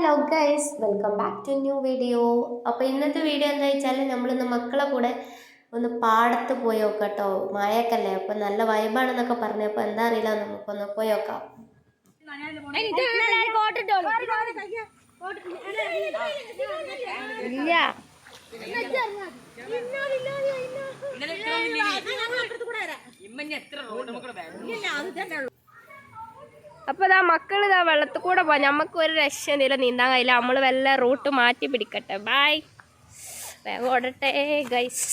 Hello guys, welcome back to new video. അപ്പോൾ ഇന്നത്തെ video എന്താ വെച്ചാൽ നമ്മളിന്ന് മക്കളെ കൂടെ ഒന്ന് പാടത്ത് പോയി നോക്കാം കേട്ടോ. മഴയൊക്കെയല്ലേ, അപ്പോൾ നല്ല വൈബാണെന്നൊക്കെ പറഞ്ഞപ്പോൾ എന്താ അറിയില്ല, നമുക്കൊന്ന് പോയി നോക്കാം. അപ്പോൾ ഇതാ മക്കൾ ഇതാ വെള്ളത്തിൽ കൂടെ പോവാം. നമുക്ക് ഒരു രക്ഷയില്ല, നീന്താൻ കഴിയില്ല. നമ്മൾ വല്ല റൂട്ട് മാറ്റി പിടിക്കട്ടെ. ബൈ, വേഗം ഓടട്ടെ ഗൈസ്.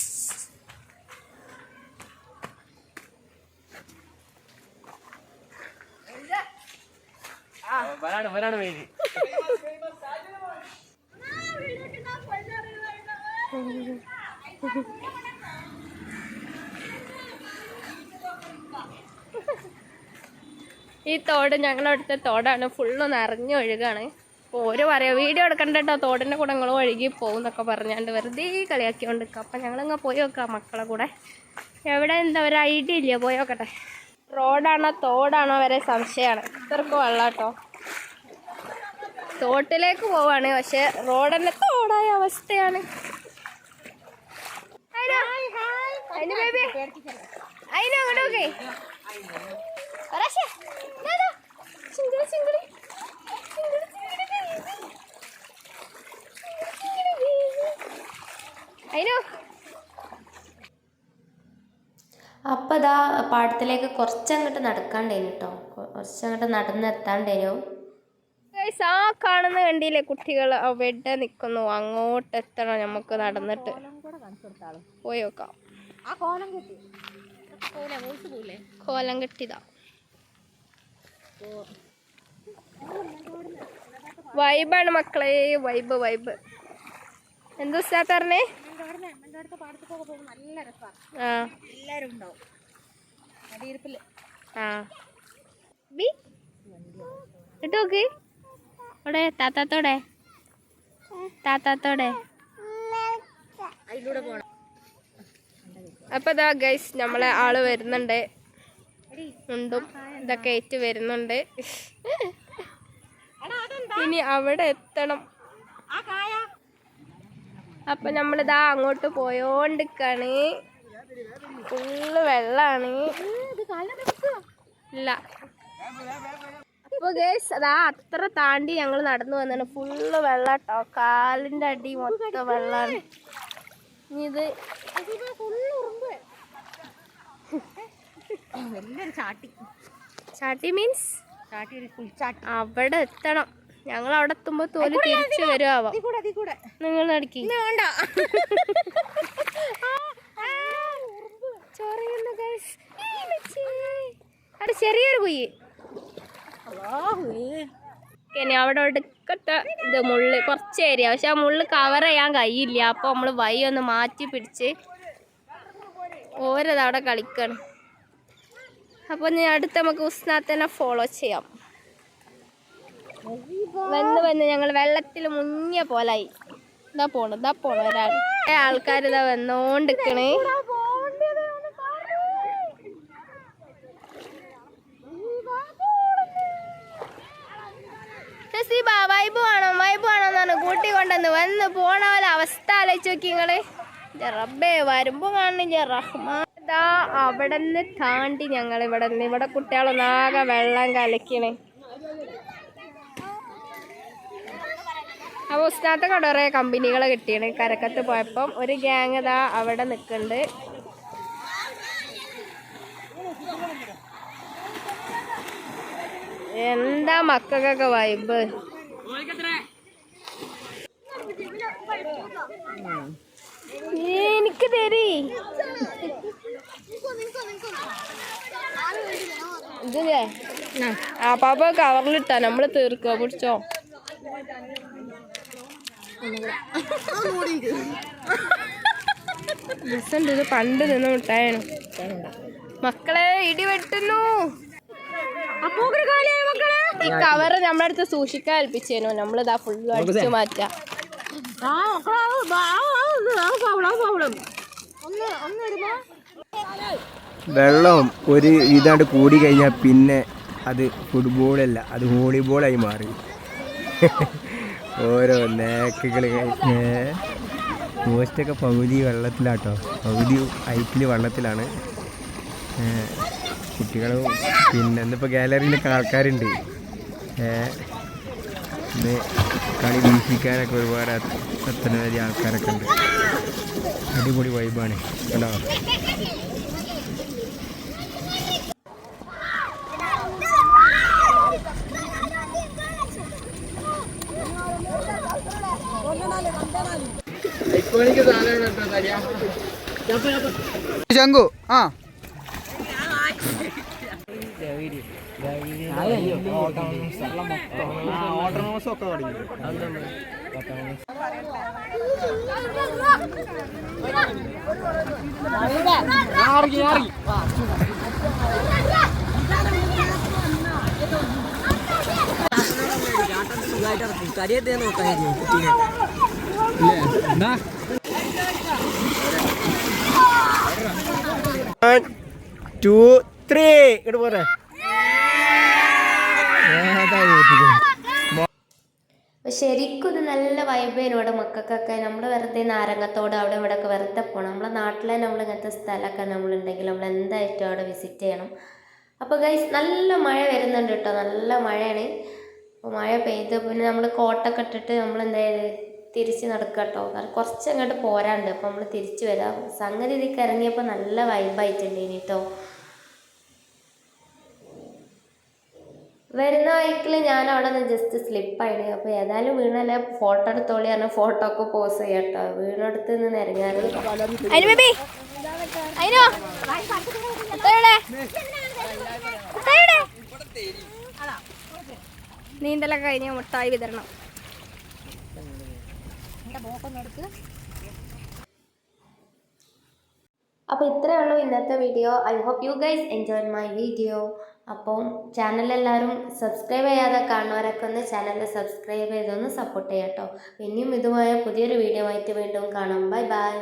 ഈ തോട് ഞങ്ങളടുത്ത തോടാണ്, ഫുള്ള് നിറഞ്ഞൊഴുകാണ്. അപ്പോൾ ഓരോ പറയാം വീഡിയോ എടുക്കണ്ട കേട്ടോ, തോടിൻ്റെ കൂടെ ഞങ്ങൾ ഒഴുകി പോകും എന്നൊക്കെ പറഞ്ഞാണ്ട് വെറുതെ കളിയാക്കിക്കൊണ്ട് നിൽക്കാം. അപ്പം ഞങ്ങളിങ്ങ് പോയി നോക്കാം മക്കളെ കൂടെ. എവിടെ എന്താ ഒരു ഐഡിയ ഇല്ല, പോയി നോക്കട്ടെ. റോഡാണോ തോടാണോ വരെ സംശയമാണ്. ഇത്രക്ക് വെള്ളം കേട്ടോ. തോട്ടിലേക്ക് പോവാണ്, പക്ഷെ റോഡന്നെ തോടായ അവസ്ഥയാണ്. അതിനങ്ങോട്ടോക്കെ അപ്പം ഇതാ പാടത്തിലേക്ക് കുറച്ചങ്ങോട്ട് നടക്കാണ്ടേനു കേട്ടോ, കുറച്ചങ്ങോട്ട് നടന്നെത്താണ്ടേനു. ആ കാണുന്ന കണ്ടില്ലേ കുട്ടികൾ അവിടെ നിൽക്കുന്നു, അങ്ങോട്ട് എത്തണം നമുക്ക് നടന്നിട്ട്. പോയി നോക്കാം. കോലം കെട്ടിതാ വൈബാണ് മക്കളെ, വൈബ് വൈബ്. എന്താ പറഞ്ഞേ? ഇട്ടോക്ക് അവിടെ താത്താത്തോടെ അപ്പൊ ഇതാ ഗൈസ് നമ്മളെ ആള് വരുന്നുണ്ട്. മുണ്ടും ഇതൊക്കെ ഏറ്റ് വരുന്നുണ്ട്. ഇനി അവിടെ എത്തണം. അപ്പൊ നമ്മളിതാ അങ്ങോട്ട് പോയോണ്ടിക്കാണ്. ഫുള്ള് വെള്ളാണ്. ഇല്ല അപ്പൊ ഗൈസ് അതാ അത്ര താണ്ടി ഞങ്ങൾ നടന്നു വന്നാണ്. ഫുള്ള് വെള്ളാട്ടോ, കാലിന്റെ അടി മൊത്തം വെള്ളാണ്. ഇത് ചാട്ടി മീൻസ് അവിടെ എത്തണം. ഞങ്ങൾ അവിടെ എത്തുമ്പോ തോല് തിരിച്ചു വരുവാവാം. നിങ്ങൾ നടക്കി അവിടെ ചെറിയൊരു കുയ്യ്. അവിടെ ഒടുക്കത്തെ ഇത് മുള്ള് കുറച്ച് ഏരിയ, പക്ഷെ ആ മുള്ള് കവർ ചെയ്യാൻ കഴിയില്ല. അപ്പൊ നമ്മള് വൈ ഒന്ന് മാറ്റി പിടിച്ച് ഓരോതവിടെ കളിക്കാണ്. അപ്പൊ ഞാൻ അടുത്ത് നമുക്ക് ഉസ്നാത്തിനെ ഫോളോ ചെയ്യാം. വന്ന് ഞങ്ങൾ വെള്ളത്തിൽ മുങ്ങിയ പോലായി. ഇതാ പോണു ഒരാൾ. ആൾക്കാർ ഇതാ വന്നോണ്ടിരിക്കണേ. വൈബ് വേണോന്നാണ് കൂട്ടി കൊണ്ടുവന്ന് വന്ന് പോണ പോലെ അവസ്ഥ ആലോചിച്ച് നോക്കി നിങ്ങള്. റബ്ബേ, വരുമ്പോ കാണില്ല റഹ്മാൻ. ഇതാ അവിടെ നിന്ന് താണ്ടി ഞങ്ങൾ ഇവിടെ കുട്ടികളൊന്നാകെ വെള്ളം കലക്കണേ. അപ്പോൾ ഉസ്താത്ത കുറേ കമ്പനികളെ കിട്ടിയാണ്. കരക്കത്ത് പോയപ്പം ഒരു ഗ്യാങ് ഇതാ അവിടെ നിൽക്കുന്നുണ്ട്. എന്താ മക്കൾക്കൊക്കെ വൈബ്. എനിക്ക് തരീ ഇതില്ലേ ആ പാപ്പ കവറിലിട്ടാ നമ്മള് തീർക്കുക. പിടിച്ചോ. രസമുണ്ട്. ഇത് പണ്ട് നിന്ന് മിഠായാണ് മക്കളെ. ഇടി വെട്ടുന്നു. ഈ കവറ് നമ്മുടെ അടുത്ത് സൂക്ഷിക്കാൻ ഏൽപ്പിച്ചേനു. നമ്മളിതാ ഫുള്ള് അടിച്ചു മാറ്റാം. വെള്ളം ഒരു ഇതാണ്ട് കൂടി കഴിഞ്ഞാൽ പിന്നെ അത് ഫുട്ബോളല്ല, അത് വോളിബോളായി മാറി. ഓരോ നേക്കുകൾ പോസ്റ്റൊക്കെ പകുതി വെള്ളത്തിലാട്ടോ, പകുതി ഹൈറ്റിൽ വെള്ളത്തിലാണ്. കുട്ടികളും പിന്നെ ഇന്നിപ്പോൾ ഗാലറിയിലൊക്കെ ആൾക്കാരുണ്ട്. ഇന്ന് കളി വീക്ഷിക്കാനൊക്കെ ഒരുപാട് ഒട്ടനവധി ആൾക്കാരൊക്കെ ഉണ്ട്. അടിപൊളി വൈബാണ് കേട്ടോ. ശങ്കു ആ കരിയത്തെ നോക്കാൻ 1 2 3 ഇങ്ങോട്ട് പോരെ. ശരിക്കും ഇത് നല്ല വൈബേനും ഇവിടെ മക്കൾക്കൊക്കെ. നമ്മൾ വെറുതെ നാരങ്ങത്തോട് അവിടെ ഇവിടെ ഒക്കെ വെറുതെ പോകണം. നമ്മളെ നാട്ടിൽ തന്നെ നമ്മൾ ഇങ്ങനത്തെ സ്ഥലമൊക്കെ നമ്മളുണ്ടെങ്കിൽ നമ്മൾ എന്തായിട്ടും അവിടെ വിസിറ്റ് ചെയ്യണം. അപ്പോൾ ഗൈസ് നല്ല മഴ വരുന്നുണ്ട് കേട്ടോ, നല്ല മഴയാണ്. അപ്പോൾ മഴ പെയ്ത് പിന്നെ നമ്മൾ കോട്ടൊക്കെ ഇട്ടിട്ട് നമ്മൾ എന്തായത് തിരിച്ച് നടക്കുക കേട്ടോ. കാരണം കുറച്ച് അങ്ങോട്ട് പോരാണ്ട്. അപ്പോൾ നമ്മൾ തിരിച്ച് വരാം. സംഗതി ഇതിലേക്ക് ഇറങ്ങിയപ്പോൾ നല്ല വൈബായിട്ടുണ്ട് ഇനി കേട്ടോ. വരുന്ന വഴിക്കിൽ ഞാൻ അവിടെ നിന്ന് ജസ്റ്റ് സ്ലിപ്പായിന്. അപ്പോൾ ഏതായാലും വീണല്ലേ ഫോട്ടോ എടുത്തോളി പറഞ്ഞാൽ ഫോട്ടോ ഒക്കെ പോസ് ചെയ്യാം കേട്ടോ. വീണെടുത്ത് നിന്ന് ഇറങ്ങാറ് നീന്തലൊക്കെ കഴിഞ്ഞ മുട്ടായി വിതരണം. അപ്പോൾ ഇത്രയേ ഉള്ളൂ ഇന്നത്തെ വീഡിയോ. I hope you guys enjoy my video. അപ്പം ചാനലെല്ലാവരും സബ്സ്ക്രൈബ് ചെയ്യാതെ കാണുന്നവരൊക്കെ ഒന്ന് ചാനൽ സബ്സ്ക്രൈബ് ചെയ്തൊന്ന് സപ്പോർട്ട് ചെയ്യാം കേട്ടോ. ഇനിയും ഇതുമായ പുതിയൊരു വീഡിയോ ആയിട്ട് വീണ്ടും കാണാം. Bye bye.